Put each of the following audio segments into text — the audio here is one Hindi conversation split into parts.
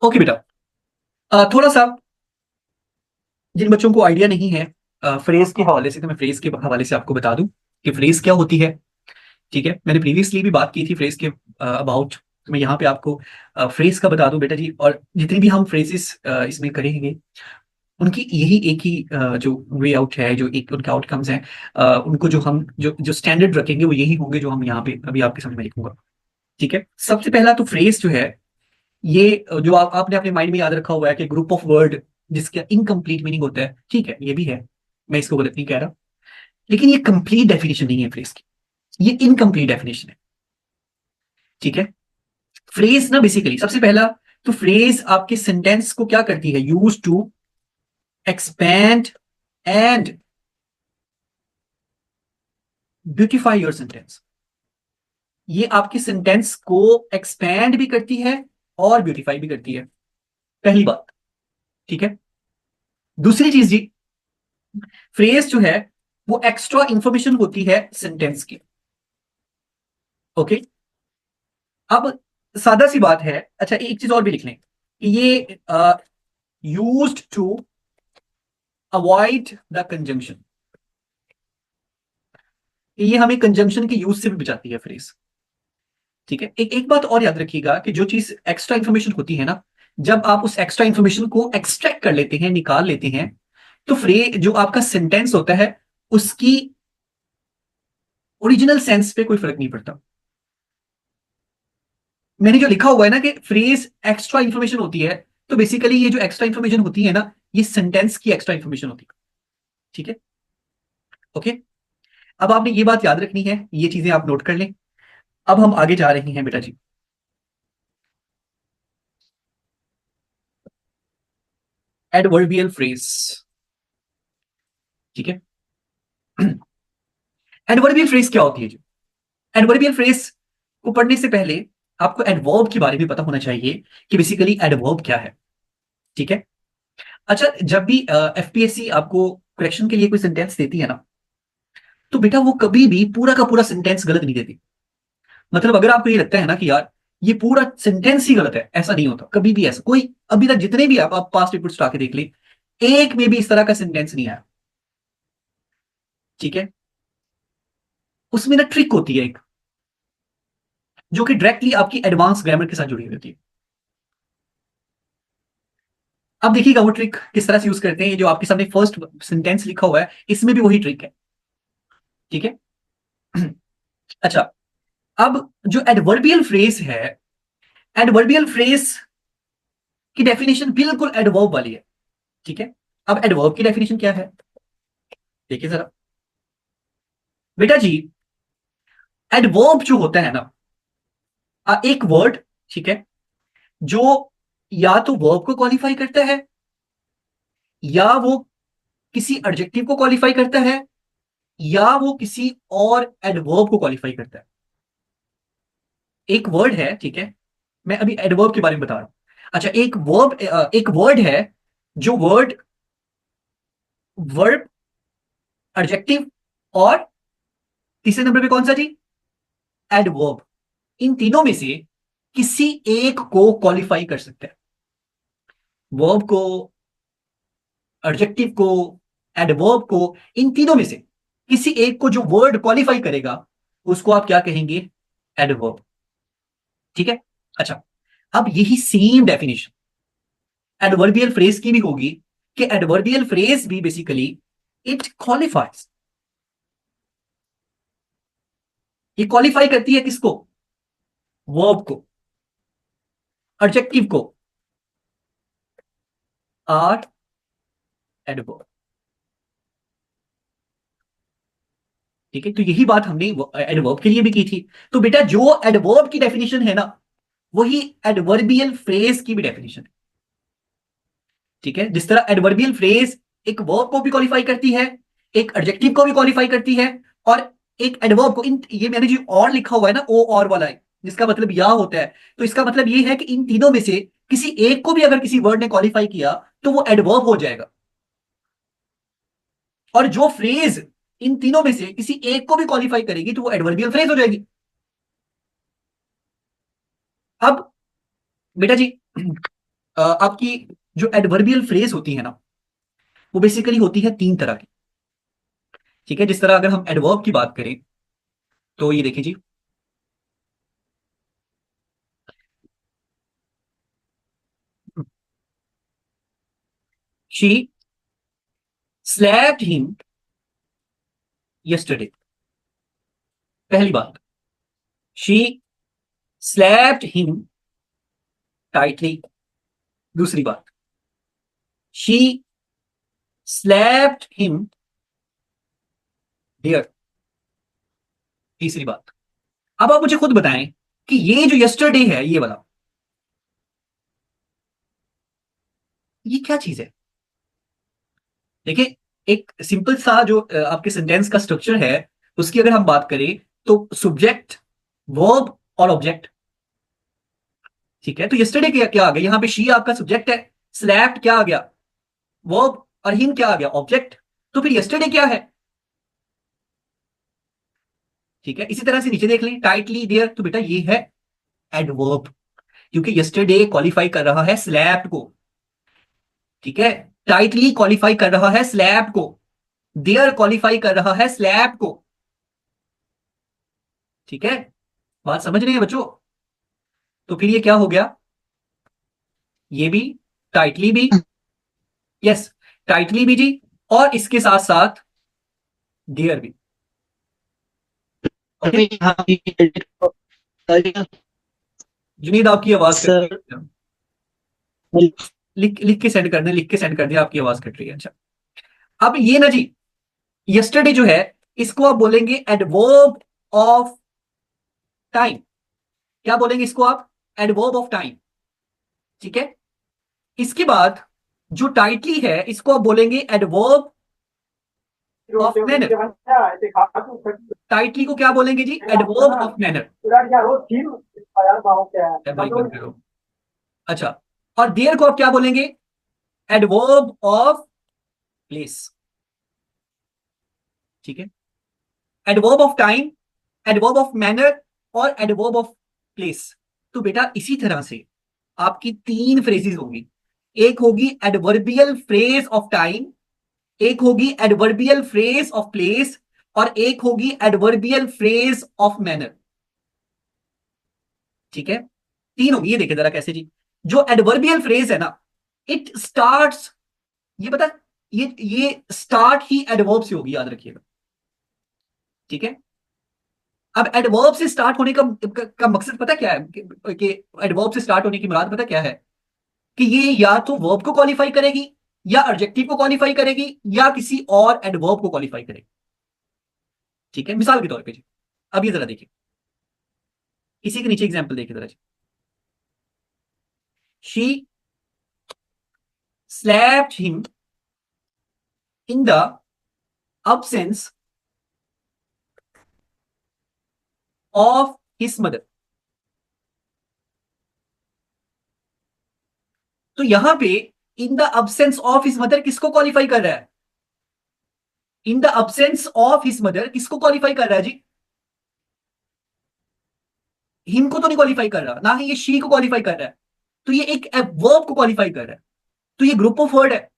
ओके बेटा। थोड़ा सा जिन बच्चों को आइडिया नहीं है फ्रेज के हवाले से, तो मैं फ्रेज के हवाले से आपको बता दूं कि फ्रेज क्या होती है। ठीक है, मैंने प्रीवियसली भी बात की थी फ्रेज के अबाउट। मैं यहाँ पे आपको फ्रेज का बता दूं बेटा जी। और जितनी भी हम फ्रेजेस इसमें करेंगे, उनकी यही एक ही जो वे आउट है, जो एक उनके आउटकम्स हैं, उनको जो हम जो जो स्टैंडर्ड रखेंगे वो यही होंगे जो हम यहाँ पे अभी आपके सामने लिखूंगा। ठीक है, सबसे पहला तो फ्रेज जो है, ये जो आपने अपने माइंड में याद रखा हुआ है कि ग्रुप ऑफ वर्ड जिसका इनकम्प्लीट मीनिंग होता है। ठीक है, ये भी है, मैं इसको गलत नहीं कह रहा, लेकिन ये कंप्लीट डेफिनेशन नहीं है फ्रेज की, ये इनकम्प्लीट डेफिनेशन है। ठीक है, फ्रेज ना बेसिकली सबसे पहला तो फ्रेज आपके सेंटेंस को क्या करती है, use to expand and beautify your sentence. ये आपके सेंटेंस को एक्सपैंड भी करती है और ब्यूटिफाई भी करती है, पहली बात। ठीक है, दूसरी चीज जी, फ्रेज जो है वो एक्स्ट्रा इंफॉर्मेशन होती है सेंटेंस की। ओके, अब सादा सी बात है। अच्छा, एक चीज और भी लिख लें कि ये used to avoid the conjunction, ये हमें कंजंक्शन के यूज से भी बचाती है फ्रेज। ठीक है, एक एक बात और याद रखिएगा कि जो चीज एक्स्ट्रा इंफॉर्मेशन होती है ना, जब आप उस एक्स्ट्रा इंफॉर्मेशन को एक्सट्रैक्ट कर लेते हैं, निकाल लेते हैं, तो फ्रेज जो आपका सेंटेंस होता है उसकी ओरिजिनल सेंस पे कोई फर्क नहीं पड़ता। मैंने जो लिखा हुआ है ना कि फ्रेज एक्स्ट्रा इंफॉर्मेशन होती है, तो बेसिकली ये जो एक्स्ट्रा इंफॉर्मेशन होती है ना, ये सेंटेंस की एक्स्ट्रा इंफॉर्मेशन होती है। ठीक है, ओके। अब आपने ये बात याद रखनी है, ये चीजें आप नोट कर लें। अब हम आगे जा रहे हैं बेटा जी। Adverbial phrase. ठीक है, एडवर्बियल फ्रेज क्या होती है जी? एडवर्बियल फ्रेज को पढ़ने से पहले आपको एडवर्ब के बारे में पता होना चाहिए कि बेसिकली एडवर्ब क्या है। ठीक है, अच्छा, जब भी एफपीएससी आपको करेक्शन के लिए कोई सेंटेंस देती है ना, तो बेटा वो कभी भी पूरा का पूरा सेंटेंस गलत नहीं देती। मतलब अगर आपको ये लगता है ना कि यार ये पूरा सेंटेंस ही गलत है, ऐसा नहीं होता कभी भी। ऐसा कोई अभी तक जितने भी आप पास्ट पेपर्स उठा के देख ले, एक में भी इस तरह का सेंटेंस नहीं आया। ठीक है, उसमें ना ट्रिक होती है एक, जो कि डायरेक्टली आपकी एडवांस ग्रामर के साथ जुड़ी हुई होती है। अब देखिएगा वो ट्रिक किस तरह से यूज करते हैं। ये जो आपके सामने फर्स्ट सेंटेंस लिखा हुआ है, इसमें भी वही ट्रिक है। ठीक है, अच्छा, अब जो एडवर्बियल फ्रेज है, एडवर्बियल फ्रेज की डेफिनेशन बिल्कुल एडवर्ब वाली है। ठीक है, अब एडवर्ब की डेफिनेशन क्या है, देखिए जरा बेटा जी। एडवर्ब जो होता है ना, एक वर्ड, ठीक है, जो या तो वर्ब को क्वालिफाई करता है, या वो किसी एडजेक्टिव को क्वालिफाई करता है, या वो किसी और एडवर्ब को क्वालिफाई करता है। एक वर्ड है, ठीक है, मैं अभी एडवर्ब के बारे में बता रहा हूं। अच्छा, एक वर्ड है, जो वर्ड वर्ब, एडजेक्टिव और तीसरे नंबर पे कौन सा जी, एडवर्ब, इन तीनों में से किसी एक को क्वालिफाई कर सकता है। वर्ब को, एडजेक्टिव को, एडवर्ब को, इन तीनों में से किसी एक को जो वर्ड क्वालिफाई करेगा, उसको आप क्या कहेंगे, एडवर्ब। ठीक है, अच्छा, अब यही सेम डेफिनेशन एडवर्बियल फ्रेज की भी होगी, कि एडवर्बियल फ्रेज भी बेसिकली इट क्वालिफाइज, ये क्वालिफाई करती है किसको, वर्ब को, एडजेक्टिव को, और एडवर्ब। ठीक है, तो यही बात हमने एडवर्ब के लिए भी की थी। तो बेटा जो एडवर्ब की डेफिनेशन है ना, वही एडवर्बियल फ्रेज की भी डेफिनेशन है। ठीक है, जिस तरह एडवर्बियल फ्रेज एक वर्ब को भी क्वालिफाई करती है, एक एडजेक्टिव को भी क्वालिफाई करती है, और एक एडवर्ब को, इन ये मैंने जो और लिखा हुआ है ना, ओ और वाला है, जिसका मतलब या होता है, तो इसका मतलब ये है कि इन तीनों में से किसी एक को भी अगर किसी वर्ड ने क्वालिफाई किया, तो वो एडवर्ब हो जाएगा। और जो फ्रेज इन तीनों में से किसी एक को भी क्वालिफाई करेगी, तो वो एडवर्बियल फ्रेज हो जाएगी। अब बेटा जी, आपकी जो एडवर्बियल फ्रेज होती है ना, वो बेसिकली होती है तीन तरह की। ठीक है, जिस तरह अगर हम एडवर्ब की बात करें तो ये देखिए जी, शी स्लैप्ड हिम यस्टरडे। पहली बात, शी स्लैप्ड हिम टाइटली। दूसरी बात, शी स्लैप्ड हिम डियर। तीसरी बात, अब आप मुझे खुद बताएं कि ये जो यस्टरडे है ये वाला, ये क्या चीज है। देखिए, एक सिंपल सा जो आपके सेंटेंस का स्ट्रक्चर है, उसकी अगर हम बात करें तो सब्जेक्ट, वर्ब और ऑब्जेक्ट। ठीक है, तो यस्टरडे क्या क्या आ गया यहां पे, शी आपका सब्जेक्ट है, स्लैप्ड क्या आ गया, वर्ब, और हिम क्या आ गया, ऑब्जेक्ट। तो फिर यस्टरडे क्या है। ठीक है, इसी तरह से नीचे देख लें, टाइटली देयर, तो बेटा ये है एडवर्ब, क्योंकि यस्टरडे क्वालिफाई कर रहा है स्लैप्ड को। ठीक है, टाइटली क्वालिफाई कर रहा है स्लैप्ड को, देयर क्वालिफाई कर रहा है स्लैप्ड को। ठीक है, बात समझ रहे हैं बच्चों। तो फिर ये क्या हो गया, ये भी टाइटली भी, यस, टाइटली भी जी, और इसके साथ साथ डियर भी। ओके, अभी हाँ अभी edit करिए। जुनीद आपकी आवाज कट सर रही है। लिख लिख के सेंड कर दें, लिख के सेंड कर दिया, आपकी आवाज कट रही है। अच्छा, अब ये ना जी, यस्टरडे जो है, इसको आप बोलेंगे एडवर्ब ऑफ टाइम। क्या बोलेंगे इसको आप, एडवर्ब ऑफ टाइम। ठीक है, इसके बाद जो टाइटली है इसको आप बोलेंगे एडवर्ब ऑफ मैनर। टाइटली को क्या बोलेंगे जी, एडवर्ब ऑफ मैनर। भाई बंद करो। अच्छा, और देयर को आप क्या बोलेंगे, एडवर्ब ऑफ प्लेस। ठीक है, adverb of time, adverb of manner और एडवर्ब ऑफ प्लेस। तो बेटा इसी तरह से आपकी तीन फ्रेजेस होंगी। एक होगी एडवर्बियल फ्रेज ऑफ टाइम, एक होगी एडवर्बियल फ्रेज ऑफ प्लेस, और एक होगी एडवर्बियल फ्रेज ऑफ मैनर। ठीक है, तीन होगी। ये देखिए जरा कैसे जी, जो एडवर्बियल फ्रेज है ना, इट स्टार्ट्स, ये पता, ये स्टार्ट ही एडवर्ब से होगी, याद रखिएगा। ठीक है, अब एडवर्ब से स्टार्ट होने का मकसद पता क्या है, कि एडवर्ब से स्टार्ट होने की मुराद पता क्या है, कि ये या तो वर्ब को क्वालिफाई करेगी, या एडजेक्टिव को क्वालिफाई करेगी, या किसी और एडवर्ब को क्वालिफाई करेगी। ठीक है, मिसाल के तौर पे जी, अब ये जरा देखिए, इसी के नीचे एग्जांपल देखिए जरा जी, she slapped him in the absence of his mother. तो यहां पे in the absence of his mother किसको क्वालिफाई कर रहा है, in the absence of his mother किसको क्वालिफाई कर रहा है जी, हिम को तो नहीं क्वालिफाई कर रहा, ना ही ये शी को क्वालिफाई कर रहा है, तो ये एक वर्ब को क्वालिफाई कर रहा है, तो ये ग्रुप ऑफ वर्ड है।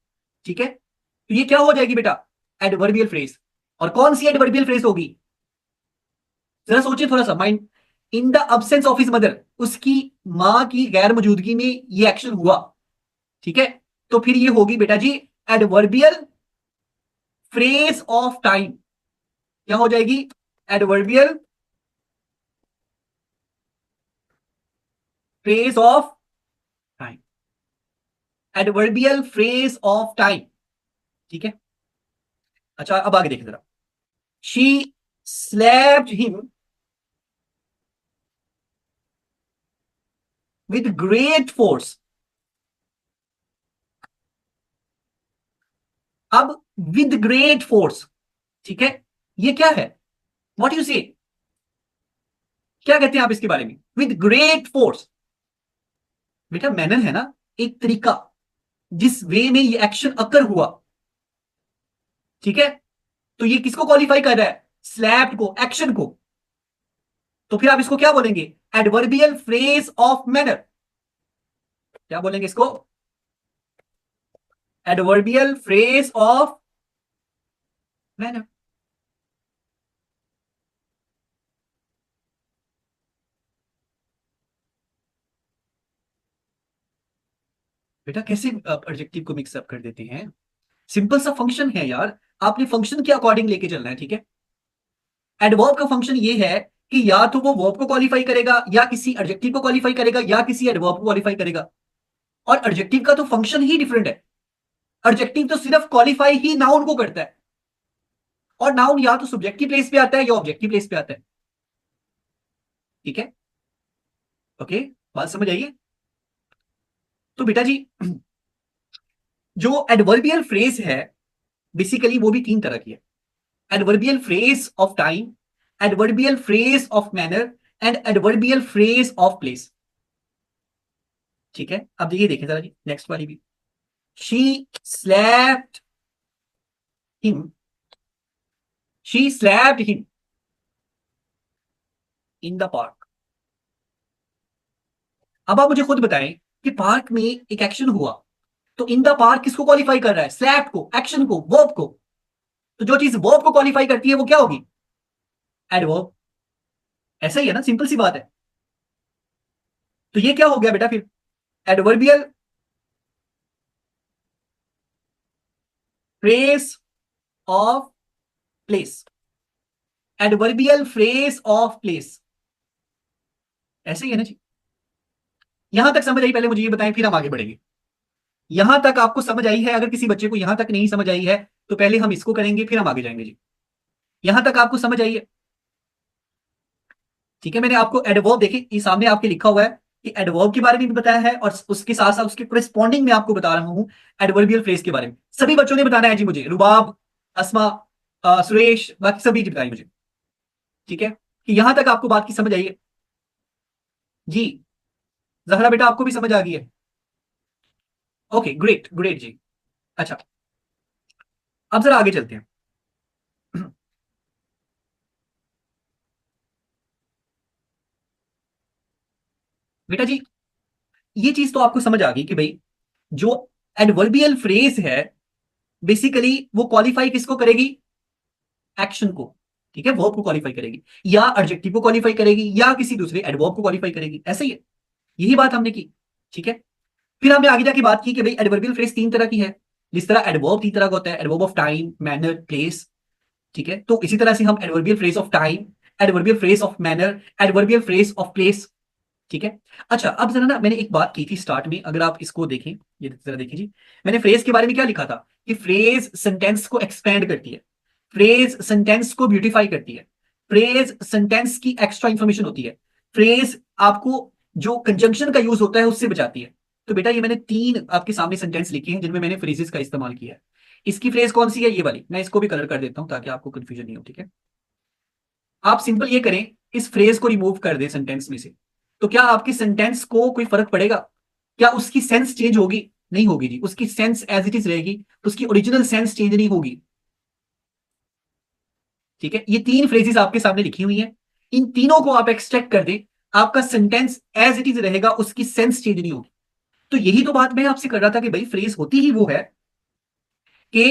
ठीक है, तो ये क्या हो जाएगी बेटा, एडवर्बियल फ्रेज। और कौन सी एडवर्बियल फ्रेज होगी, जरा सोचिए थोड़ा सा mind. In the absence of his mother, उसकी मां की गैर मौजूदगी में ये एक्शन हुआ। ठीक है, तो फिर ये होगी बेटा जी एडवर्बियल फ्रेज ऑफ टाइम। क्या हो जाएगी, adverbial phrase of time, adverbial phrase of time. ठीक है, अच्छा अब आगे देखिए जरा, she slapped him with great force. अब विद ग्रेट फोर्स, ठीक है, ये क्या है, व्हाट यू से, क्या कहते हैं आप इसके बारे में, विद ग्रेट फोर्स। बेटा मैनर है ना, एक तरीका जिस वे में ये एक्शन अकर हुआ। ठीक है, तो ये किसको क्वालिफाई कर रहा है, स्लैप्ड को, एक्शन को। तो फिर आप इसको क्या बोलेंगे, एडवर्बियल फ्रेज ऑफ मैनर। क्या बोलेंगे इसको? Adverbial phrase of manner. बेटा कैसे आप एडजेक्टिव को मिक्सअप कर देते हैं? सिंपल सा फंक्शन है यार, आपने फंक्शन के अकॉर्डिंग लेके चलना है, ठीक है? एडवर्ब का फंक्शन ये है कि या तो वो वर्ब को क्वालिफाई करेगा, या किसी एडजेक्टिव को क्वालिफाई करेगा, या किसी एडवर्ब को क्वालिफाई करेगा। और एडजेक्टिव का तो फंक्शन ही डिफरेंट है। एडजेक्टिव तो सिर्फ क्वालिफाई ही नाउन को करता है, और नाउन या तो सब्जेक्टिव प्लेस पे आता है या ऑब्जेक्टिव प्लेस पे आता है। ठीक है? ओके, बात समझ आइए? तो बेटा जी, जो एडवर्बियल फ्रेज है बेसिकली वो भी तीन तरह की है। Adverbial phrase of time, adverbial phrase of manner, and adverbial phrase of place. ठीक है, अब देखिए, देखिए जरा जी नेक्स्ट वाली भी। She slapped him, she slapped him in the park. अब आप मुझे खुद बताएं कि पार्क में एक एक्शन हुआ, तो इन द पार्क किसको क्वालिफाई कर रहा है? स्लैप्ड को, एक्शन को, वर्ब को। तो जो चीज वर्ब को क्वालिफाई करती है वो क्या होगी? एडवर्ब। ऐसा ही है ना, सिंपल सी बात है। तो ये क्या हो गया बेटा फिर? Adverbial phrase of place, adverbial phrase of place. ऐसे ही है ना जी? यहां तक समझ आई? पहले मुझे ये बताएं, फिर हम आगे बढ़ेंगे। यहां तक आपको समझ आई है? अगर किसी बच्चे को यहां तक नहीं समझ आई है तो पहले हम इसको करेंगे, फिर हम आगे जाएंगे जी। यहां तक आपको समझ आई है? ठीक है, मैंने आपको एडवर्ब, देखिए ये सामने आपके लिखा हुआ है कि एडवर्ब के बारे में भी बताया है, और उसके साथ साथ उसके कोरेस्पॉन्डिंग में आपको बता रहा हूं एडवर्बियल फ्रेज के बारे में। सभी बच्चों ने बताना है जी मुझे, रुबाब, अस्मा, सुरेश, बाकी सभी बताइए मुझे। ठीक है, कि यहां तक आपको बात की समझ आई है? जी, जहरा बेटा आपको भी समझ आ गई है? ओके, ग्रेट ग्रेट जी। अच्छा, अब जरा आगे चलते हैं। बेटा जी, ये चीज तो आपको समझ आ गई कि भाई जो एडवर्बियल फ्रेज है बेसिकली वो क्वालिफाई किसको करेगी? एक्शन को। ठीक है, वर्ब को क्वालिफाई करेगी, या एडजेक्टिव को क्वालिफाई करेगी, या किसी दूसरे एडवर्ब को क्वालिफाई करेगी। ऐसे ही है, यही बात हमने की। ठीक है, फिर हमने आगे जाके बात की कि भाई एडवर्बियल फ्रेज तीन तरह की है। जिस तरह एडवर्ब तीन तरह का होता है, adverb of time, manner, place. ठीक है, तो इसी तरह से हम adverbial phrase of time, adverbial phrase of manner, adverbial phrase of place. ठीक है। अच्छा, अब जरा ना मैंने एक बात की थी स्टार्ट में, अगर आप इसको देखें, ये जरा देखिए जी। मैंने फ्रेज के बारे में क्या लिखा था? कि फ्रेज सेंटेंस को एक्सपेंड करती है, फ्रेज सेंटेंस को ब्यूटीफाई करती है, फ्रेज सेंटेंस की एक्स्ट्रा इंफॉर्मेशन होती है, फ्रेज आपको जो कंजंक्शन का यूज होता है उससे बचाती है। तो बेटा ये मैंने तीन आपके सामने सेंटेंस लिखे हैं जिनमें मैंने फ्रेजेस का इस्तेमाल किया है। इसकी फ्रेज कौन सी है? ये वाली। मैं इसको भी कलर कर देता हूं ताकि आपको कंफ्यूजन नहीं हो। ठीक है, आप सिंपल ये करें, इस फ्रेज को रिमूव कर दें सेंटेंस में से, तो क्या आपके सेंटेंस को कोई फर्क पड़ेगा? क्या उसकी सेंस चेंज होगी? नहीं होगी जी, उसकी सेंस एज इट इज रहेगी, उसकी ओरिजिनल सेंस चेंज नहीं होगी। ठीक है, ये तीन फ्रेजेस आपके सामने लिखी हुई हैं, इन तीनों को आप एक्सट्रैक्ट कर दें, आपका सेंटेंस एज इट इज रहेगा, उसकी सेंस चेंज नहीं होगी। तो यही तो बात मैं आपसे कर रहा था कि भाई फ्रेज होती ही वो है कि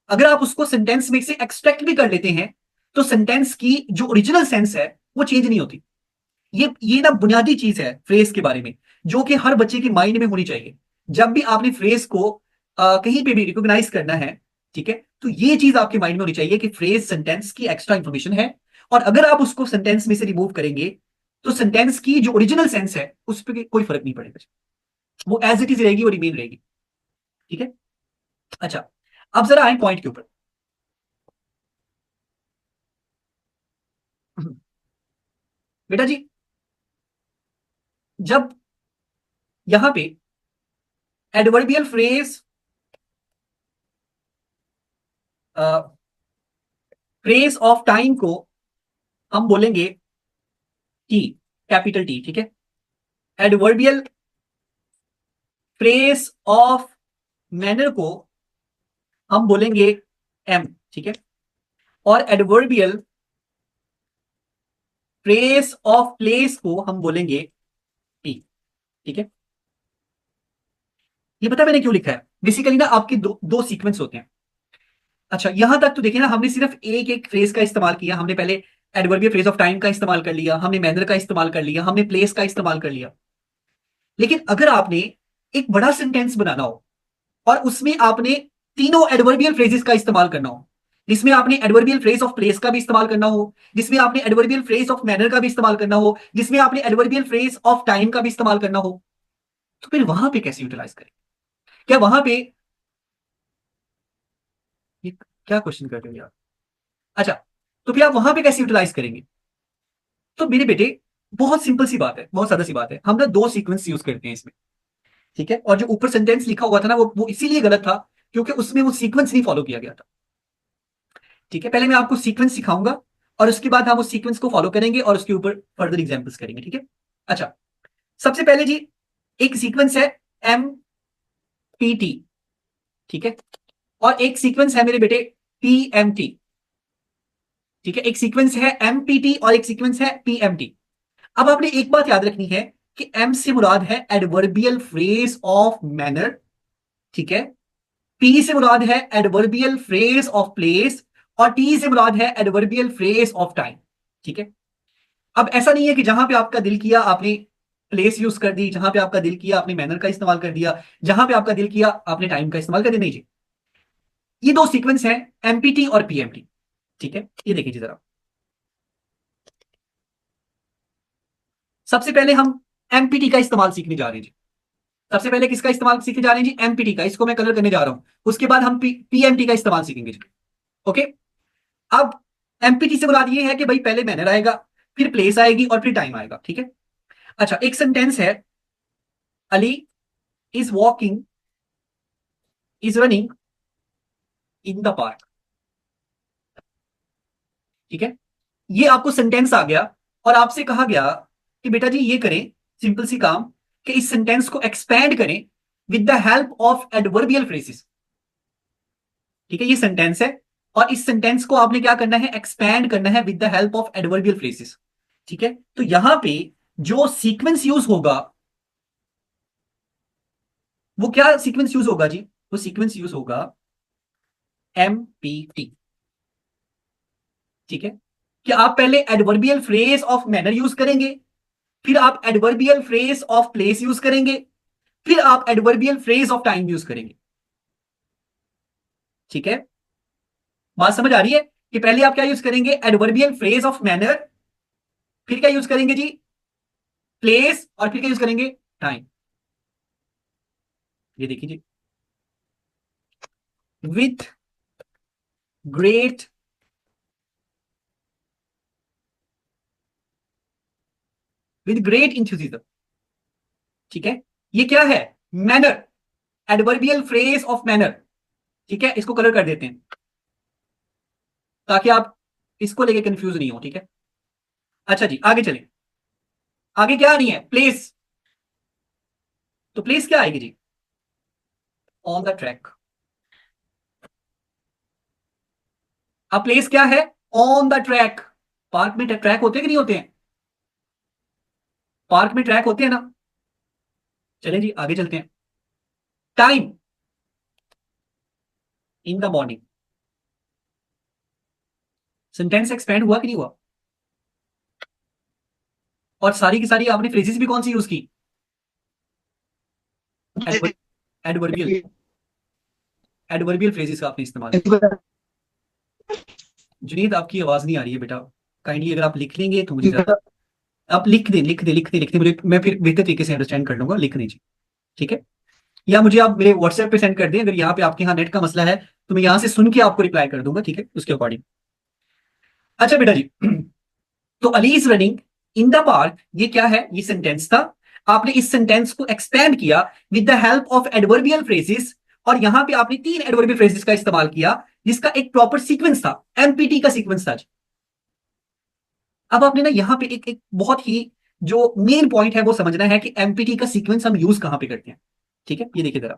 अगर आप उसको सेंटेंस में से एक्सट्रैक्ट भी कर लेते हैं तो सेंटेंस की जो ओरिजिनल सेंस है वो चेंज नहीं होती। ये ना बुनियादी चीज है फ्रेज के बारे में, जो कि हर बच्चे के माइंड में होनी चाहिए जब भी आपने फ्रेज को कहीं पे भी रिकॉग्नाइज करना है। ठीक है, तो ये चीज आपके माइंड में होनी चाहिए कि फ्रेज सेंटेंस की एक्स्ट्रा इंफॉर्मेशन है, और अगर आप उसको सेंटेंस में से रिमूव करेंगे तो सेंटेंस की जो ओरिजिनल सेंस है उस पर कोई फर्क नहीं पड़ेगा, वो एज इट इज रहेगी, वो रिमेन रहेगी। ठीक है। अच्छा, अब जरा आए पॉइंट के ऊपर। बेटा जी, जब यहां पे adverbial phrase, phrase of time को हम बोलेंगे टी, कैपिटल टी। ठीक है, एडवर्बियल फ्रेज ऑफ मैनर को हम बोलेंगे एम। ठीक है, और एडवर्बियल फ्रेज ऑफ प्लेस को हम बोलेंगे पी। ठीक है, ये पता है मैंने क्यों लिखा है? बेसिकली ना आपके दो दो सीक्वेंस होते हैं। अच्छा, यहां तक तो देखिए ना, हमने सिर्फ एक एक फ्रेज का इस्तेमाल किया। हमने पहले एडवर्बियल फ्रेज ऑफ टाइम का इस्तेमाल कर लिया, हमने मैनर का इस्तेमाल कर लिया, हमने प्लेस का इस्तेमाल कर लिया। लेकिन अगर आपने एक बड़ा सेंटेंस बनाना हो और उसमें आपने तीनों एडवर्बियल फ्रेजेस का इस्तेमाल करना हो, जिसमें आपने एडवर्बियल फ्रेज ऑफ प्लेस का भी इस्तेमाल करना हो, जिसमें आपने एडवर्बियल फ्रेज ऑफ मैनर का भी इस्तेमाल करना हो, जिसमें आपने एडवर्बियल फ्रेज ऑफ टाइम का भी इस्तेमाल करना हो, तो फिर वहां पे कैसे यूटिलाइज करें? क्या वहां पे, ये क्या क्वेश्चन कर रहे हो यार? अच्छा, तो फिर आप वहां पे कैसे यूटिलाइज करेंगे? तो मेरे बेटे, बहुत सिंपल सी बात है, बहुत सादा सी बात है। हम ना दो सीक्वेंस यूज करते हैं इसमें, ठीक है? और जो ऊपर सेंटेंस लिखा हुआ था ना, वो इसीलिए गलत था क्योंकि उसमें वो सीक्वेंस नहीं फॉलो किया गया था। ठीक है, पहले मैं आपको सीक्वेंस सिखाऊंगा और उसके बाद हम उस सीक्वेंस को फॉलो करेंगे और उसके ऊपर फर्दर एग्जांपल्स करेंगे, ठीक है? अच्छा, सबसे पहले जी, एक सीक्वेंस है एम पी टी, ठीक है? और एक सीक्वेंस है मेरे बेटे पी एम टी, ठीक है? एक सीक्वेंस है एम पी टी और एक सीक्वेंस है पी एम टी। अब आपने एक बात याद रखनी है कि एम से मुराद है एडवर्बियल फ्रेज ऑफ मैनर, ठीक है? पी से मुराद है एडवर्बियल फ्रेज ऑफ प्लेस और टी से मुराद है एडवर्बियल फ्रेज ऑफ टाइम, ठीक है? अब ऐसा नहीं है कि जहां पे आपका दिल किया आपने प्लेस यूज कर दी, जहां पे आपका दिल किया आपने मैनर का इस्तेमाल कर दिया, जहां पे आपका दिल किया आपने टाइम का इस्तेमाल कर दिया। नहीं जी, ये दो सीक्वेंस हैं, एमपीटी और पीएमटी, ठीक है? ये देखिए जी जरा, सबसे पहले हम एमपीटी का इस्तेमाल सीखने जा रहे हैं जी। सबसे पहले किसका इस्तेमाल सीखने जा रहे हैं जी? एमपीटी का। इसको मैं कलर करने जा रहा हूं। उसके बाद हम पीएमटी का इस्तेमाल सीखेंगे जी। ओके, अब एमपीटी से मुराद ये है कि भाई पहले मैनर आएगा, फिर प्लेस आएगी और फिर टाइम आएगा, ठीक है? अच्छा, एक सेंटेंस है, Ali is walking, is running in the park, ठीक है? ये आपको सेंटेंस आ गया और आपसे कहा गया कि बेटा जी ये करें, सिंपल सी काम, कि इस सेंटेंस को एक्सपैंड करें with the help of adverbial phrases, ठीक है? ये सेंटेंस है और इस सेंटेंस को आपने क्या करना है? एक्सपैंड करना है with the help of adverbial phrases, ठीक है? तो यहां पे जो सीक्वेंस यूज होगा, वो क्या सीक्वेंस यूज होगा जी? वो सीक्वेंस यूज होगा एमपीटी, ठीक है? कि आप पहले adverbial phrase of manner use करेंगे, फिर आप adverbial phrase of place use करेंगे, फिर आप adverbial phrase of time use करेंगे, ठीक है? बात समझ आ रही है कि पहले आप क्या यूज करेंगे? एडवर्बियल फ्रेज ऑफ मैनर, फिर क्या यूज करेंगे जी? प्लेस, और फिर क्या यूज करेंगे? टाइम। ये देखिए जी, विथ ग्रेट विथ ग्रेट इंथुजिज्म, ठीक है? ये क्या है? Manner, adverbial phrase of manner, ठीक है? इसको कलर कर देते हैं ताकि आप इसको लेके कंफ्यूज नहीं हो, ठीक है? अच्छा जी, आगे चलें। आगे क्या नहीं है? प्लेस। तो प्लेस क्या आएगी जी? On the track. अब प्लेस क्या है? On the track. पार्क में ट्रैक होते हैं कि नहीं होते हैं? पार्क में ट्रैक होते हैं ना? चलें जी, आगे चलते हैं। Time, in the morning. Sentence expand हुआ कि नहीं हुआ? और सारी की सारी आपने फ्रेजेस भी कौन सी यूज की? एडवर्बियल, एडवर्बियल फ्रेजेस का आपने इस्तेमाल किया। जुनीद, आपकी आवाज नहीं आ रही है बेटा, काइंडली अगर आप लिख लेंगे तो मुझे ज्यादा। आप लिख दें, लिख दें, लिख दें, लिख दें, मुझे, मैं फिर बेहतर तरीके से अंडरस्टैंड कर लूंगा। लिख दीजिए, ठीक है? या मुझे आप मेरे व्हाट्सएप पे सेंड कर दें, अगर यहाँ पे आपके यहाँ नेट का मसला है तो मैं यहाँ से सुन के आपको रिप्लाई कर दूंगा, ठीक है? उसके अकॉर्डिंग। अच्छा बेटा जी, तो Ali is running in the park, ये क्या है? ये सेंटेंस था। आपने इस सेंटेंस को एक्सपेंड किया with the help of adverbial phrases, और यहां पे आपने तीन एडवर्बियल फ्रेजेस का इस्तेमाल किया जिसका एक प्रॉपर सीक्वेंस था, एमपीटी का सीक्वेंस था। अब आपने ना यहां पे एक बहुत ही जो मेन पॉइंट है वो समझना है कि एमपीटी का सीक्वेंस हम यूज कहां पे करते हैं, ठीक है? ये देखिए जरा,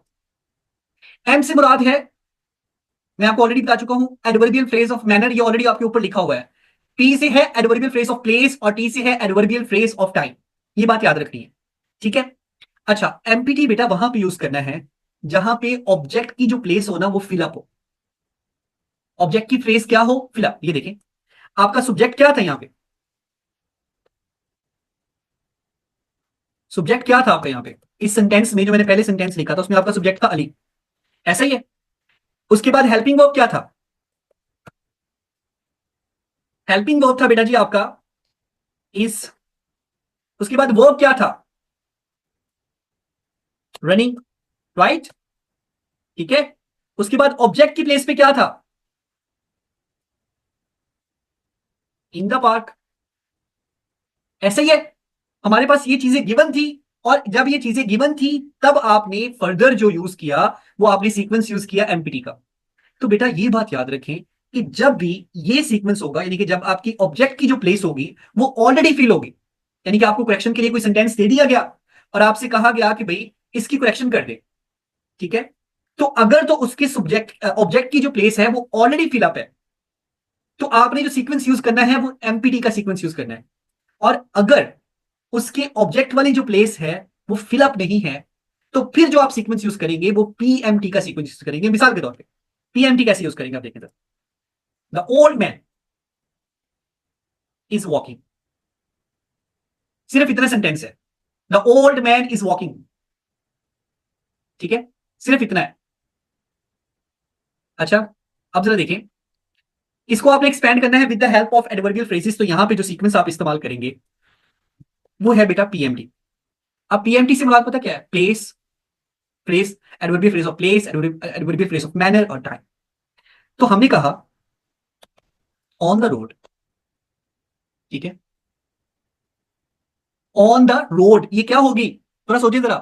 एम से मुराद है, मैं आपको ऑलरेडी बता चुका हूं, एडवर्बियल फ्रेज ऑफ मैनर, ये ऑलरेडी आपके ऊपर लिखा हुआ है। पी से है एडवर्बियल फ्रेज ऑफ प्लेस और टी से है एडवर्बियल फ्रेज ऑफ टाइम। ये बात याद रखनी है, ठीक है? अच्छा, एमपीटी बेटा वहां पे यूज करना है जहां पे ऑब्जेक्ट की जो प्लेस हो ना वो फिलअप हो, ऑब्जेक्ट की फ्रेज क्या हो, फिलअप। ये देखें, आपका सब्जेक्ट क्या था यहां पे, सब्जेक्ट क्या था आपका यहां पे इस सेंटेंस में, जो मैंने पहले सेंटेंस लिखा था उसमें आपका सब्जेक्ट था अली, ऐसा ही है। उसके बाद हेल्पिंग वर्ब क्या था, हेल्पिंग वर्ब था बेटा जी आपका इस, उसके बाद वर्ब क्या था, रनिंग, राइट, ठीक है। उसके बाद ऑब्जेक्ट की प्लेस पे क्या था, इन द पार्क, ऐसा ही है। हमारे पास ये चीजें गिवन थी, और जब ये चीजें गिवन थी तब आपने फर्दर जो यूज किया वो आपने सीक्वेंस यूज किया एमपीटी का। तो बेटा ये बात याद रखें कि जब भी ये सीक्वेंस होगा, यानी कि जब आपकी ऑब्जेक्ट की जो प्लेस होगी वो ऑलरेडी फिल होगी, यानी कि आपको करेक्शन के लिए कोई सेंटेंस दे दिया गया और आपसे कहा गया कि भाई इसकी करेक्शन कर दे, ठीक है। तो अगर तो उसके सब्जेक्ट ऑब्जेक्ट की जो प्लेस है वो ऑलरेडी फिलअप है, तो आपने जो सीक्वेंस यूज करना है वो एमपीटी का सीक्वेंस यूज करना है। और अगर उसके ऑब्जेक्ट वाली जो प्लेस है वो फिलअप नहीं है, तो फिर जो आप सीक्वेंस यूज करेंगे वो पीएमटी का सीक्वेंस यूज करेंगे। मिसाल के तौर पे पीएमटी कैसे यूज करेंगे आप देखें तो, the old man is walking, सिर्फ इतना सेंटेंस है, the old man is walking, ठीक है, सिर्फ इतना है। अच्छा, अब जरा देखें, इसको आपने एक्सपेंड करना है with the help of adverbial phrases, तो यहां पे जो सीक्वेंस आप इस्तेमाल करेंगे वो है बेटा पीएमटी। अब पीएमटी से मुराद पता क्या है, place, phrase, adverbial phrase of place, adverbial phrase of manner और टाइम। तो हमने कहा ऑन द रोड, ठीक है, ऑन द रोड ये क्या होगी, थोड़ा सोचिए जरा,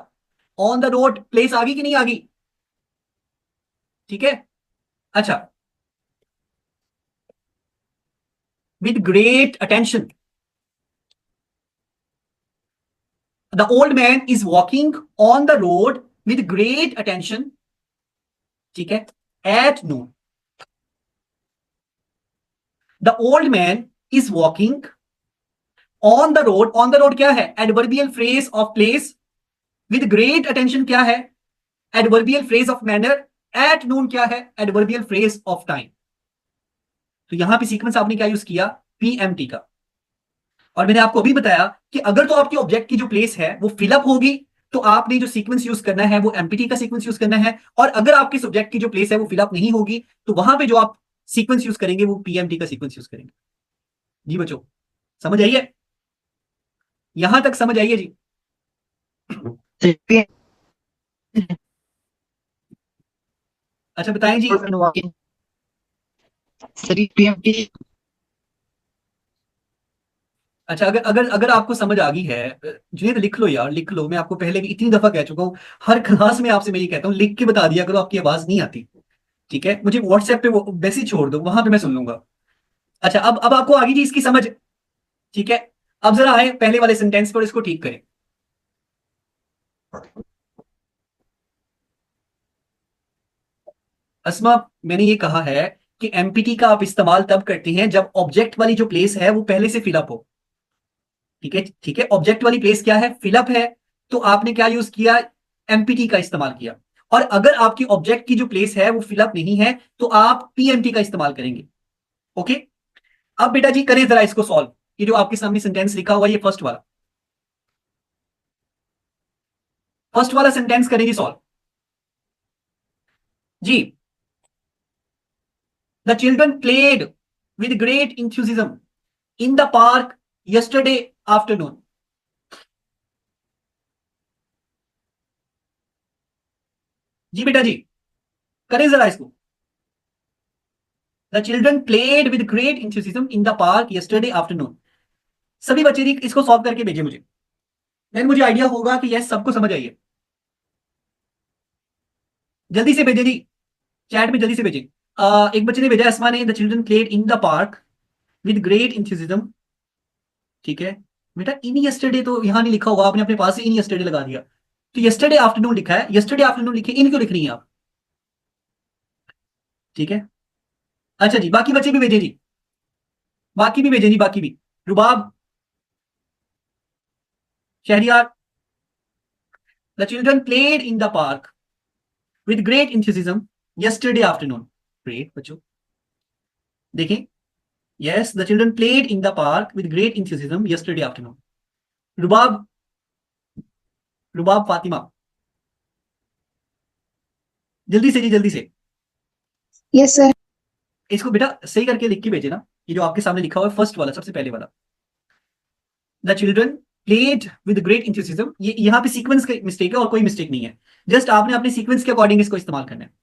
ऑन द रोड प्लेस आ गई कि नहीं आ गई, ठीक है। अच्छा, with great attention, the old man is walking on the road with great attention, ठीक है, at noon, the old man is walking on the road, on the road क्या है, adverbial phrase of place, with great attention क्या है, adverbial phrase of manner, at noon क्या है, एडवर्बियल फ्रेज ऑफ टाइम। तो यहां पे सीक्वेंस आपने क्या यूज किया, पीएमटी का। और मैंने आपको अभी बताया कि अगर तो आपके ऑब्जेक्ट की जो प्लेस है वो फिलअप होगी, तो आपने जो सीक्वेंस यूज करना है वो एमपीटी का सीक्वेंस यूज करना है। और अगर आपके सब्जेक्ट की जो प्लेस है वो फिलअप नहीं होगी, तो वहां पे जो आप सीक्वेंस यूज करेंगे वो पीएमटी का सीक्वेंस यूज करेंगे। जी बच्चों, समझ आइए, यहां तक समझ आइए जी। अच्छा बताएं जी। Sir PMT. अच्छा, अगर अगर अगर आपको समझ आ गई है, जुनेद लिख लो यार, लिख लो। मैं आपको पहले भी इतनी दफा कह चुका हूं, हर क्लास में आपसे मैं ये कहता हूं लिख के बता दिया करो, आपकी आवाज नहीं आती, ठीक है। मुझे व्हाट्सएप पे वो मैसेज छोड़ दो, वहां पे मैं सुन लूंगा। अच्छा, अब आपको आ गई जी इसकी समझ, ठीक है। अब जरा आए पहले वाले सेंटेंस पर, इसको ठीक करें। अस्मा, मैंने ये कहा है कि एमपीटी का आप इस्तेमाल तब करते हैं जब ऑब्जेक्ट वाली जो प्लेस है वो पहले से फिलअप हो, ठीक है, ठीक है। ऑब्जेक्ट वाली प्लेस क्या है, फिलअप है, तो आपने क्या यूज किया, एमपीटी का इस्तेमाल किया। और अगर आपकी ऑब्जेक्ट की जो प्लेस है वो फिलअप नहीं है, तो आप पीएमटी का इस्तेमाल करेंगे, ओके। अब बेटा जी करें जरा इसको सॉल्व, ये जो आपके सामने सेंटेंस लिखा हुआ ये फर्स्ट वाला सेंटेंस करेंगे सॉल्व जी। The children played with great enthusiasm in the park yesterday afternoon. जी बेटा जी, करें जरा इसको। The children played with great enthusiasm in the park yesterday afternoon. सभी बच्चे इसको सॉल्व करके भेजिए मुझे, देन मुझे आइडिया होगा कि यस सबको समझ आई है। जल्दी से भेजे जी, चैट में जल्दी से भेजें। एक बच्चे ने भेजा, अस्मा ने, the children played in the park with great enthusiasm, ठीक है। बेटा इन यस्टरडे तो यहां नहीं लिखा होगा, आपने अपने पास से इन यस्टरडे लगा दिया, तो यस्टरडे आफ्टरनून लिखा है, यस्टरडे आफ्टरनून लिखे, इन क्यों लिख रही हैं आप, ठीक है। अच्छा जी, बाकी बच्चे भी भेजे जी, बाकी भी भेजे जी, बाकी भी। Rubab, Shahriyar, the children played in the park, with great enthusiasm yesterday afternoon. Great बच्चों, देखें, yes the children played in the park with great enthusiasm yesterday afternoon. Rubab, Rubab Fatima, जल्दी से जी, जल्दी से। Yes sir. इसको बेटा सही करके लिख के भेजे ना, ये जो आपके सामने लिखा हुआ है फर्स्ट वाला, सबसे पहले वाला, the children played with great enthusiasm. ये यहाँ पे सीक्वेंस का मिस्टेक है और कोई मिस्टेक नहीं है, जस्ट आपने अपने सीक्वेंस के अकॉर्डिंग इसको इस्तेमाल करना है।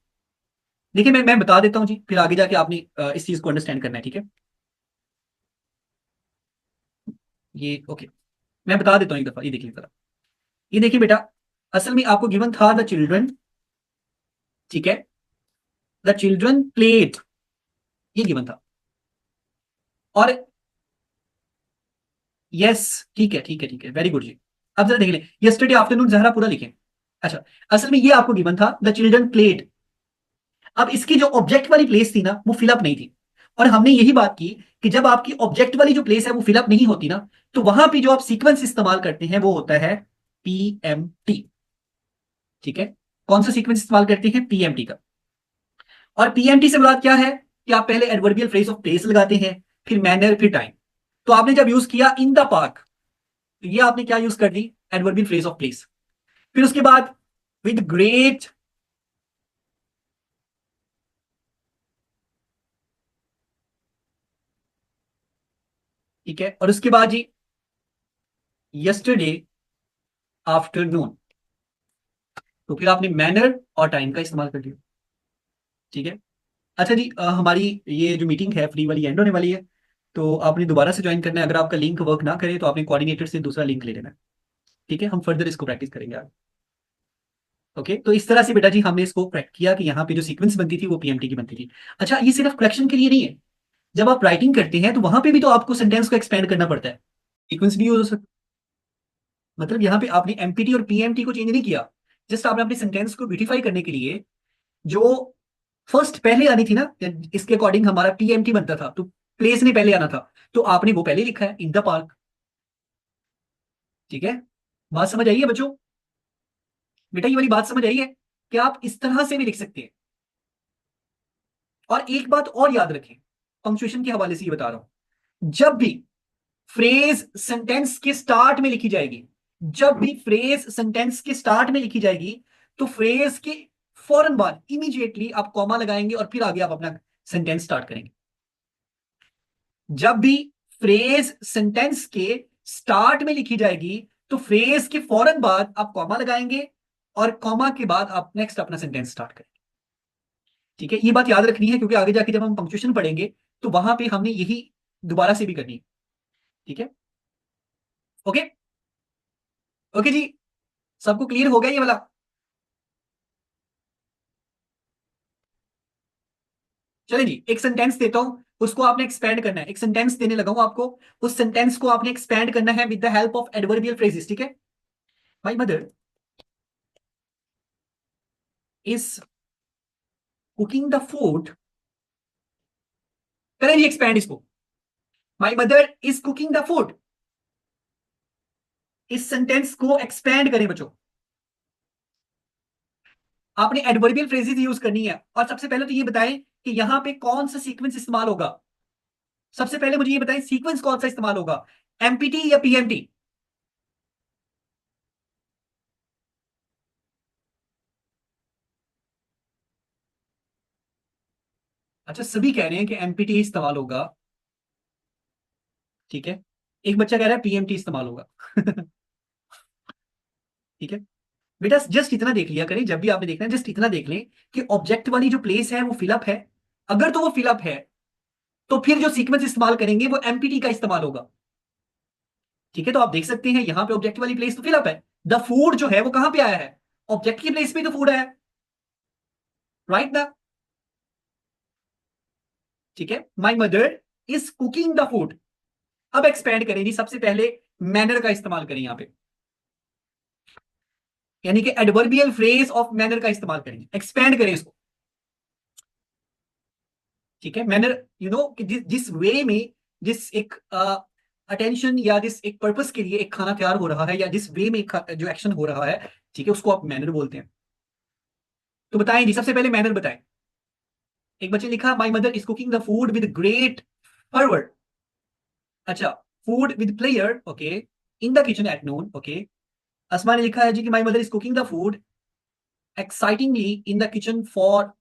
देखिए मैं बता देता हूँ जी, फिर आगे जाके आपने इस चीज को अंडरस्टैंड करना है, ठीक है। ये ओके, मैं बता देता हूँ एक दफा, ये देखिए जरा, ये देखिए बेटा, असल में आपको गिवन था द चिल्ड्रन, ठीक है, द चिल्ड्रन प्लेड, ये गिवन था। और यस, ठीक है ठीक है ठीक है, वेरी गुड जी। अब जरा देख लें, यस्टरडे आफ्टरनून जहरा पूरा लिखें। अच्छा, असल में ये आपको गिवन था द चिल्ड्रन प्लेड। अब इसकी जो ऑब्जेक्ट वाली प्लेस थी ना, वो फिलअप नहीं थी, और हमने यही बात की कि जब आपकी ऑब्जेक्ट वाली जो प्लेस है वो फिलअप नहीं होती ना, तो वहां पे जो आप सीक्वेंस इस्तेमाल करते हैं वो होता है पीएमटी, ठीक है। कौन सा सीक्वेंस इस्तेमाल करते हैं? पीएमटी का। और पीएमटी से मुराद क्या है कि आप पहले एडवर्बियल फ्रेज ऑफ प्लेस लगाते हैं, फिर मैनर, फिर टाइम। तो आपने जब यूज किया इन द पार्क, तो ये आपने क्या यूज कर दी? Adverbial phrase of place. फिर उसके बाद विद ग्रेट, ठीक है, और उसके बाद जी यस्टरडे आफ्टरनून, तो फिर आपने मैनर और टाइम का इस्तेमाल कर लिया, ठीक है। अच्छा जी, हमारी ये जो मीटिंग है फ्री वाली एंड होने वाली है, तो आपने दोबारा से ज्वाइन करना है। अगर आपका लिंक वर्क ना करे तो आपने कोऑर्डिनेटर से दूसरा लिंक ले लेना है, ठीक है। हम फर्दर इसको प्रैक्टिस करेंगे आज। ओके, तो इस तरह से बेटा जी हमने इसको क्रैक किया कि यहाँ पे जो सीक्वेंस बनती थी वो पीएमटी की बनती थी। अच्छा, ये सिर्फ करेक्शन के लिए नहीं है, जब आप राइटिंग करते हैं तो वहां पे भी तो आपको सेंटेंस को एक्सपेंड करना पड़ता है, सीक्वेंस भी यूज हो सकता। मतलब यहाँ पे आपने एमपीटी और पीएमटी को चेंज नहीं किया, जस्ट आपने अपने सेंटेंस को ब्यूटीफाई करने के लिए जो फर्स्ट पहले आनी थी ना, इसके अकॉर्डिंग हमारा पीएमटी बनता था, तो प्लेस ने पहले आना था, तो आपने वो पहले लिखा है इन द पार्क, ठीक है। बात समझ आई है बच्चों? बेटा ये वाली बात समझ आई है कि आप इस तरह से भी लिख सकते हैं। और एक बात और याद रखें, पंक्चुएशन के हवाले से ये बता रहा हूं, जब भी फ्रेज सेंटेंस के स्टार्ट में लिखी जाएगी, जब भी फ्रेज सेंटेंस के स्टार्ट में लिखी जाएगी, तो फ्रेज के फौरन बाद इमीडिएटली आप कॉमा लगाएंगे और फिर आगे आप अपना सेंटेंस स्टार्ट करेंगे। जब भी फ्रेज सेंटेंस के स्टार्ट में लिखी जाएगी, तो फ्रेज के फौरन बाद आप कॉमा लगाएंगे और कॉमा के बाद आप नेक्स्ट अपना सेंटेंस स्टार्ट करेंगे, ठीक है। ये बात याद रखनी है क्योंकि आगे जाके जब हम पंक्चुएशन पढ़ेंगे तो वहां पे हमने यही दोबारा से भी करनी है, ठीक है। ओके, ओके जी, सबको क्लियर हो गया ये वाला? चलिए जी, एक सेंटेंस देता हूं, उसको आपने एक्सपैंड करना है। एक सेंटेंस देने लगा हूं आपको, उस सेंटेंस को आपने एक्सपैंड करना है with the help of adverbial phrases, ठीक है। My mother is cooking the food, करें जी एक्सपैंड इसको। My mother is cooking the food, इस सेंटेंस को एक्सपैंड करें बच्चों। आपने एडवर्बियल फ्रेजेस यूज करनी है, और सबसे पहले तो ये बताएं कि यहां पे कौन सा सीक्वेंस इस्तेमाल होगा। सबसे पहले मुझे ये बताएं सीक्वेंस कौन सा इस्तेमाल होगा, एमपीटी या पीएमटी? अच्छा, सभी कह रहे हैं कि एमपीटी इस्तेमाल होगा, ठीक है। एक बच्चा कह रहा है पीएमटी इस्तेमाल होगा ठीक है बेटा, जस्ट इतना देख लिया करें, जब भी आपने देखना है जस्ट इतना देख लें कि ऑब्जेक्ट वाली जो प्लेस है वो फिलअप है। अगर तो वो फिलअप है तो फिर जो सीक्वेंस इस्तेमाल करेंगे वो एमपीटी का इस्तेमाल होगा, ठीक है। तो आप देख सकते हैं यहां पे ऑब्जेक्ट वाली प्लेस तो फिलअप है, द फूड जो है वो कहां पे आया है? ऑब्जेक्ट की प्लेस पे तो फूड है, राइट ना? ठीक है, माई mother is cooking the food. अब एक्सपेंड करें जी, सबसे पहले मैनर का इस्तेमाल करें यहां पे, यानी कि एडवर्बियल फ्रेज ऑफ मैनर का इस्तेमाल करेंगे, एक्सपेंड करें इसको, ठीक है। मैनर यू नो कि जिस वे में, जिस एक अटेंशन या जिस एक पर्पस के लिए एक खाना तैयार हो रहा है, या जिस वे में जो एक्शन हो रहा है, ठीक है, उसको आप मैनर बोलते हैं। तो बताएं जी, सबसे पहले मैनर बताएं। एक बच्चे ने लिखा my mother is cooking the food with great forward. अच्छा, food with player, okay, in the kitchen at noon, okay. Asma ने लिखा है जी कि my mother is cooking the food excitingly in the kitchen for,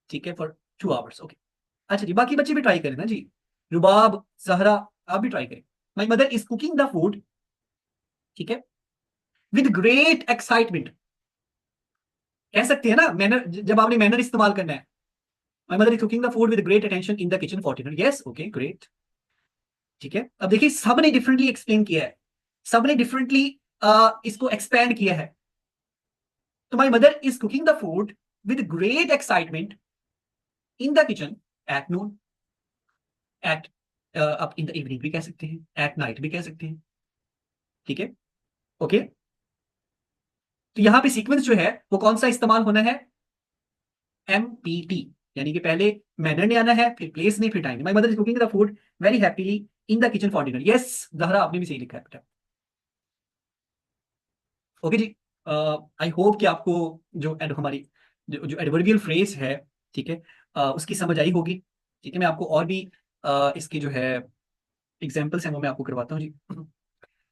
ठीक है, फॉर 2 आवर्स, ओके। अच्छा जी, बाकी बच्चे भी ट्राई करें ना जी। रुबाब, जहरा, आप भी ट्राई करें। माई mother is cooking the food, ठीक है, विद ग्रेट एक्साइटमेंट। कह सकते हैं ना मैनर, जब आपने मैनर इस्तेमाल करना है। माई mother is cooking the food with great attention in the kitchen for dinner, yes, okay, great. ठीक है, अब देखिए सबने डिफरेंटली एक्सप्लेन किया है, सबने डिफरेंटली इसको एक्सपैंड किया है। तो my mother is cooking the food with great excitement in the kitchen at noon, at, आप इन द इवनिंग भी कह सकते हैं, एट नाइट भी कह सकते हैं, ठीक है, ओके। तो यहां पे सीक्वेंस जो है वो कौन सा इस्तेमाल होना है, एमपीटी, यानी कि पहले मैनर ने आना है, फिर प्लेस ने, फिर time. My mother is cooking the food very happily in the kitchen for dinner, yes, Zahra आपने भी सही लिखा है बेटा, ओके जी। आई होप कि आपको जो हमारी जो एडवर्बियल फ्रेज है, ठीक है, उसकी समझ आई होगी। ठीक है, मैं आपको और भी इसके जो है एग्जाम्पल्स हैं वो मैं आपको करवाता हूँ जी,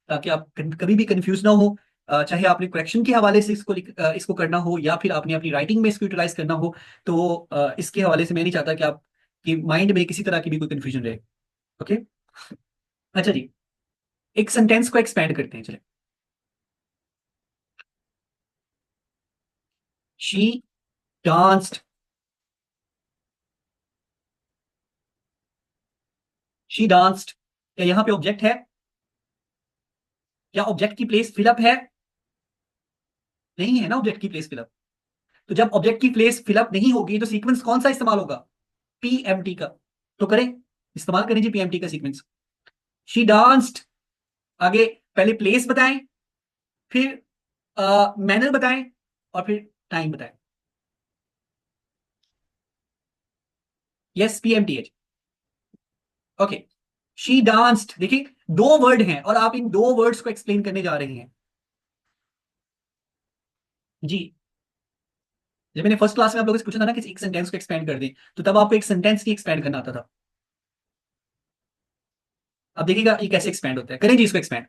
ताकि आप कभी भी कंफ्यूज ना हो। चाहे आपने करेक्शन के हवाले से इसको करना हो, या फिर आपने अपनी राइटिंग में इसको यूटिलाइज करना हो, तो इसके हवाले से मैं नहीं चाहता कि आपकी माइंड में किसी तरह की भी कोई कंफ्यूजन रहे, ओके। अच्छा जी, एक सेंटेंस को एक्सपैंड करते हैं, चले। शी डांस्ड, शी डांस्ड, क्या यहाँ पे ऑब्जेक्ट है? क्या ऑब्जेक्ट की प्लेस फिलअप है? नहीं है ना ऑब्जेक्ट की प्लेस फिलअप। तो जब ऑब्जेक्ट की प्लेस फिलअप नहीं होगी तो सीक्वेंस कौन सा इस्तेमाल होगा, पीएमटी का। तो करें, इस्तेमाल करें जी पीएमटी का सीक्वेंस। शी डांस्ड, आगे पहले प्लेस बताएं, फिर मैनर बताएं, और फिर टाइम बताएं। Yes, PMT, okay. She danced, देखिए दो वर्ड हैं और आप इन दो वर्ड्स को एक्सप्लेन करने जा रहे हैं जी। जब मैंने फर्स्ट क्लास में आप लोगों से पूछा था ना कि एक सेंटेंस को एक्सपेंड कर दें, तो तब आपको एक सेंटेंस की एक्सपेंड करना आता था। अब देखिएगा ये कैसे एक्सपेंड होता है, करें जी इसको एक्सपेंड।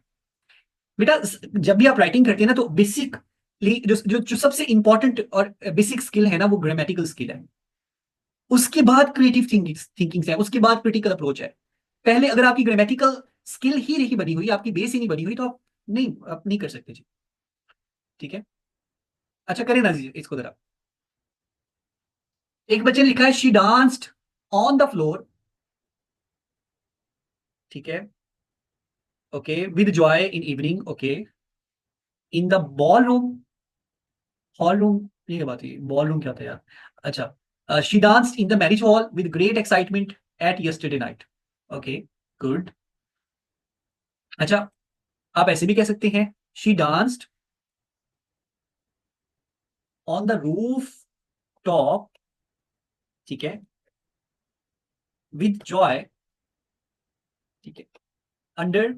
बेटा जब भी आप राइटिंग करते हैं ना, तो बेसिकली जो सबसे इंपॉर्टेंट और बेसिक स्किल है ना, वो ग्रामेटिकल स्किल है। उसके बाद क्रिएटिव थिंकिंग है, उसके बाद क्रिटिकल अप्रोच है। पहले अगर आपकी ग्रामेटिकल स्किल ही नहीं बनी हुई, आपकी बेस ही नहीं बनी हुई, तो आप नहीं कर सकते जी, ठीक है। अच्छा करें ना जी इसको जरा। एक बच्चे ने लिखा है she danced on the floor, ठीक है, okay, with joy in evening, okay, in the ball room, hall room, ये क्या बात है, बॉल रूम क्या था यार। अच्छा, she danced in the marriage hall with great excitement at yesterday night, okay, good. अच्छा, आप ऐसे भी कह सकते हैं she danced on the roof top, ठीक है, विद जॉय, ठीक है, under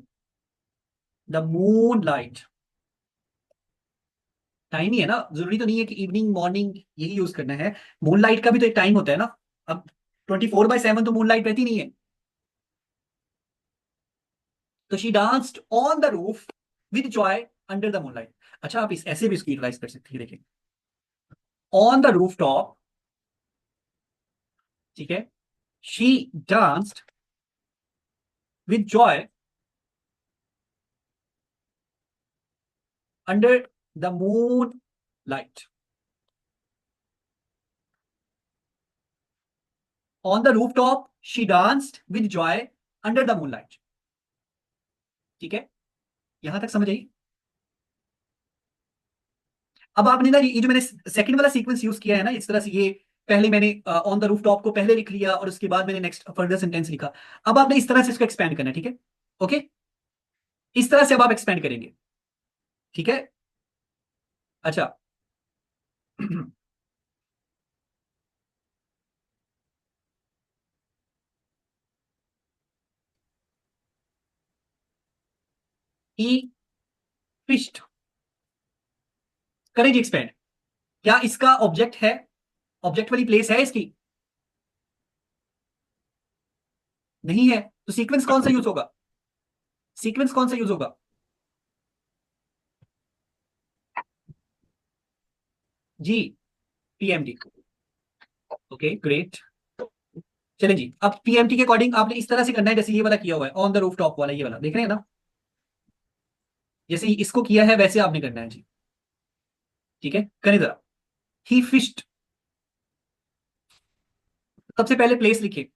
the moonlight. Time ही है ना, जरूरी तो नहीं है कि इवनिंग मॉर्निंग यही यूज करना है। मून लाइट का भी तो एक टाइम होता है ना। अब 24/7 तो मून लाइट रहती नहीं है। तो she danced on the roof with Joy under the moonlight. अच्छा, आप इस ऐसे भी इसको यूटिलाइज कर सकते हैं, देखिए, ऑन द रूफ टॉप, ठीक है, she danced with Joy under the moon light. On the roof top she danced with Joy under the moon light, ठीक है, यहां तक समझ आई। अब आपने ना ये जो मैंने सेकंड वाला सीक्वेंस यूज किया है ना, इस तरह से, ये पहले मैंने ऑन द रूफ टॉप को पहले लिख लिया और उसके बाद मैंने नेक्स्ट फर्दर सेंटेंस लिखा। अब आपने इस तरह से इसको एक्सपेंड करना है, ठीक है, ओके, इस तरह से अब आप एक्सपेंड करेंगे, ठीक है। अच्छा, ई फिस्ट, करें जी एक्सपेंड। क्या इसका ऑब्जेक्ट है, ऑब्जेक्ट वाली प्लेस है इसकी? नहीं है, तो सीक्वेंस कौन सा यूज होगा? सीक्वेंस कौन सा यूज होगा? जी, पीएमटी। Okay great. चलें जी, अब पीएमटी के अकॉर्डिंग आपने इस तरह से करना है जैसे ये वाला किया हुआ है, ऑन द रूफ टॉप वाला, ये वाला देख रहे हैं ना, जैसे इसको किया है वैसे आपने करना है जी। ठीक है, करें जरा। ही फिश्ड, सबसे पहले प्लेस लिखिए।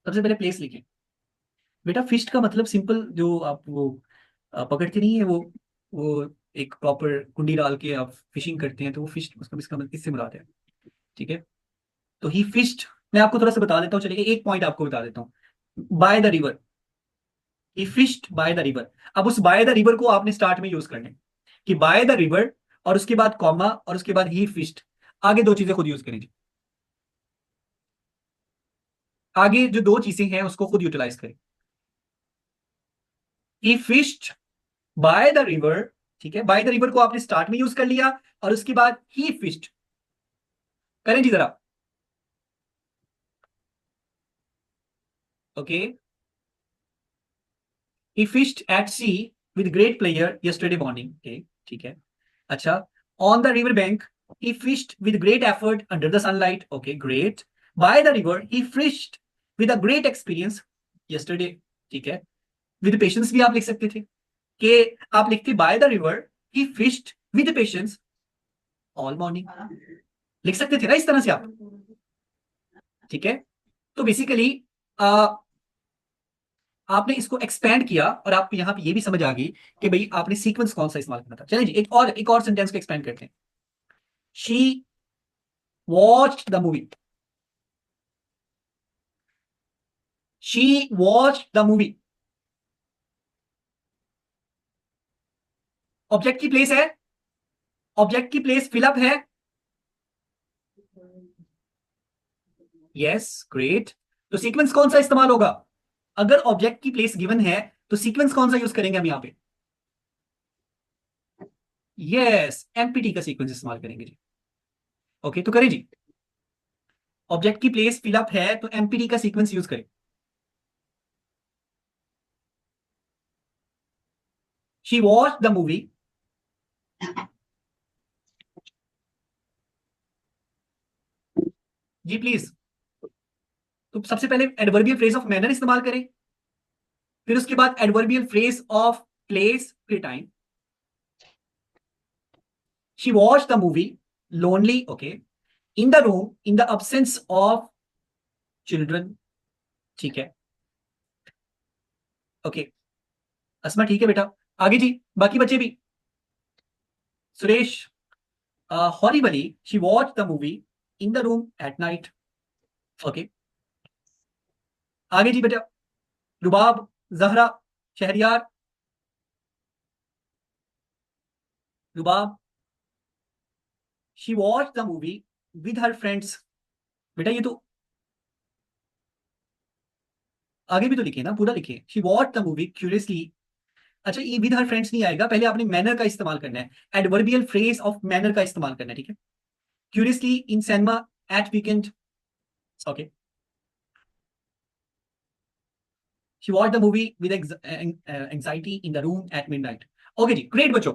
सबसे पहले प्लेस लिखिए। बेटा फिस्ट का मतलब सिंपल, जो आप वो पकड़ते नहीं है वो एक प्रॉपर कुंडी डाल के आप फिशिंग करते हैं, तो वो फिश उसका इसका मतलब इससे मुराद है। ठीक है, तो ही फिश्ड, मैं आपको थोड़ा सा बता देता हूँ, चलिए एक पॉइंट आपको बता देता हूँ। By the river, he fished by the river. अब उस बाय द रिवर को आपने स्टार्ट में यूज करना है, कि बाय द रिवर और उसके बाद कॉमा और उसके बाद ही फिश्ड। आगे दो चीजें खुद यूज करेंगे, आगे जो दो चीजें हैं उसको खुद यूटिलाइज करें। ही फिश्ड बाय द रिवर, ठीक है, बाय द रिवर को आपने स्टार्ट में यूज कर लिया और उसके बाद ही फिश्ड। करें जी जरा। Okay, he fished at sea with great player yesterday morning. Okay, ठीक है। अच्छा, on the river bank he fished with great effort under the sunlight. Okay great. By the river he fished with a great experience yesterday. ठीक है, विद पेशेंस भी आप लिख सकते थे, कि आप लिखते by the river he fished with patience all morning, लिख सकते थे ना इस तरह से आप। ठीक है, तो बेसिकली आपने इसको एक्सपेंड किया और आपको यहां पे ये भी समझ आ गई कि भाई आपने सीक्वेंस कौन सा इस्तेमाल करना था। चलिए जी, एक और सेंटेंस को एक्सपेंड करते हैं। She watched the movie, she watched the movie. Object की प्लेस है, ऑब्जेक्ट की प्लेस फिलअप है। Yes great. तो सीक्वेंस कौन सा इस्तेमाल होगा? अगर ऑब्जेक्ट की प्लेस गिवन है तो सीक्वेंस कौन सा यूज करेंगे हम यहां पे? यस, एमपीटी का सीक्वेंस इस्तेमाल करेंगे जी। ओके, तो करें जी। ऑब्जेक्ट की प्लेस फिलअप है तो एमपीटी का सीक्वेंस यूज करें। She watched the movie. जी प्लीज। तो सबसे पहले एडवर्बियल फ्रेज ऑफ मैनर इस्तेमाल करें, फिर उसके बाद एडवर्बियल फ्रेज ऑफ प्लेस फिर time. She watch the movie lonely, okay, in the room in the absence of children. ठीक है, ओके। असमा ठीक है बेटा, आगे जी, बाकी बच्चे भी। Suresh, horribly she watch the movie in the room at night. Okay, आगे जी बेटा। Rubab, Zahra, Shahriyar. Rubab, she watch the movie with her friends. बेटा ये तो आगे भी तो लिखे ना, पूरा लिखे। She watch the movie curiously. अच्छा, ये विद हर फ्रेंड्स नहीं आएगा, पहले आपने मैनर का इस्तेमाल करना है, एडवर्बियल फ्रेज ऑफ मैनर का इस्तेमाल करना है। ठीक है, curiously in cinema at weekend. Okay, she watch the movie with anxiety in the room at midnight. Okay जी, ग्रेट बच्चों।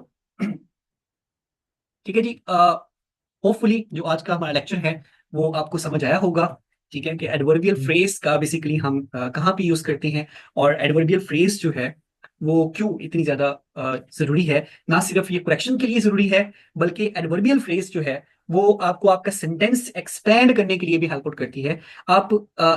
ठीक है जी, होपफुली जो आज का हमारा लेक्चर है वो आपको समझ आया होगा। ठीक है, कि एडवर्बियल फ्रेज का बेसिकली हम कहाँ पे यूज करते हैं, और एडवर्बियल फ्रेज जो है वो क्यों इतनी ज्यादा जरूरी है। ना सिर्फ ये करेक्शन के लिए जरूरी है, बल्कि एडवर्बियल फ्रेज जो है वो आपको आपका सेंटेंस एक्सपेंड करने के लिए भी हेल्प आउट करती है। आप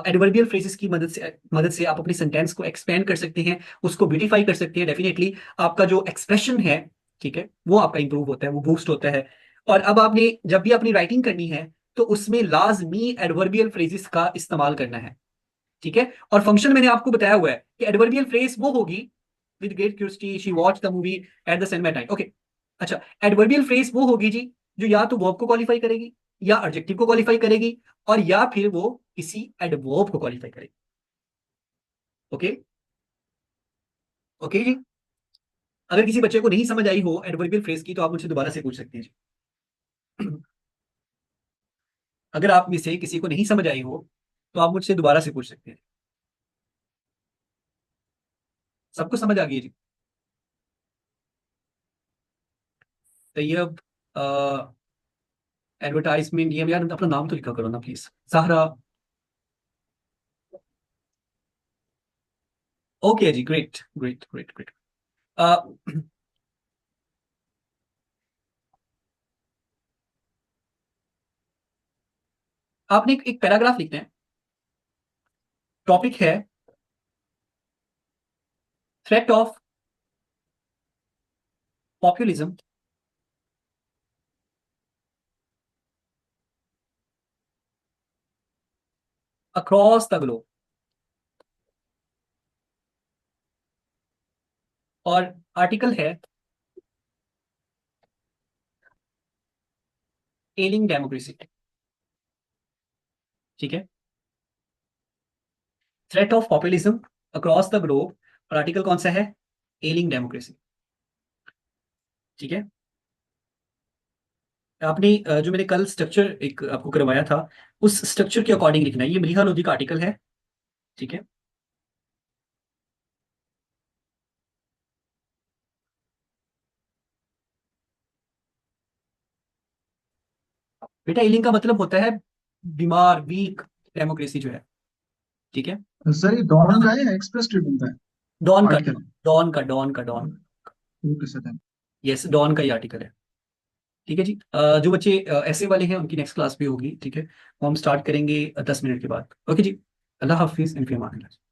एडवर्बियल फ्रेजेस की मदद से आप अपने सेंटेंस को एक्सपेंड कर सकते हैं, उसको ब्यूटीफाई कर सकते हैं। डेफिनेटली आपका जो एक्सप्रेशन है, ठीक है, वो आपका इंप्रूव होता है, वो बूस्ट होता है। और अब आपने जब भी अपनी राइटिंग करनी है तो उसमें लाजमी एडवर्बियल फ्रेजेस का इस्तेमाल करना है। ठीक है, और फंक्शन मैंने आपको बताया हुआ है कि एडवर्बियल फ्रेज वो होगी, with great curiosity she watch the movie at the cinema time. Okay, अच्छा, एडवर्बियल फ्रेज वो होगी जी जो या तो वर्ब को क्वालिफाई करेगी, या एडजेक्टिव को क्वालिफाई करेगी, और या फिर वो किसी एडवर्ब को क्वालिफाई करेगी। ओके, ओके जी। अगर किसी बच्चे को नहीं समझ आई हो एडवर्बियल फ्रेज की तो आप मुझसे दोबारा से पूछ सकते हैं जी। अगर आप में से किसी को नहीं समझ आई हो तो आप मुझसे दोबारा से पूछ सकते हैं। सबको समझ आ गई है जी। तैयब, एडवर्टाइजमेंट, ये यार अपना नाम तो लिखा करो ना प्लीज। सहरा। ओके जी, ग्रेट ग्रेट ग्रेट ग्रेट। आपने एक पैराग्राफ लिखना है। टॉपिक है threat of populism across the globe. और आर्टिकल है एलिंग डेमोक्रेसी। ठीक है, threat of populism across the globe, और आर्टिकल कौन सा है? एलिंग डेमोक्रेसी। ठीक है। आपने जो मैंने कल स्ट्रक्चर एक आपको करवाया था उस स्ट्रक्चर के अकॉर्डिंग लिखना है। ये मलिहा लोधी का आर्टिकल है। ठीक है। बेटा एलिंग का मतलब होता है बीमार, वीक डेमोक्रेसी जो है। ठीक है। सर ये डॉन का है या एक्सप्रेस ट्रिब्यून का है डॉन का, article? Dawn. Okay sir, thank yes, Dawn का ही आर्टिकल है। ठीक है जी। जो बच्चे ऐसे वाले हैं उनकी नेक्स्ट क्लास भी होगी। ठीक है, वो हम स्टार्ट करेंगे 10 मिनट के बाद। ओके जी। अल्लाह हाफिज, इन फी अमान अल्लाह।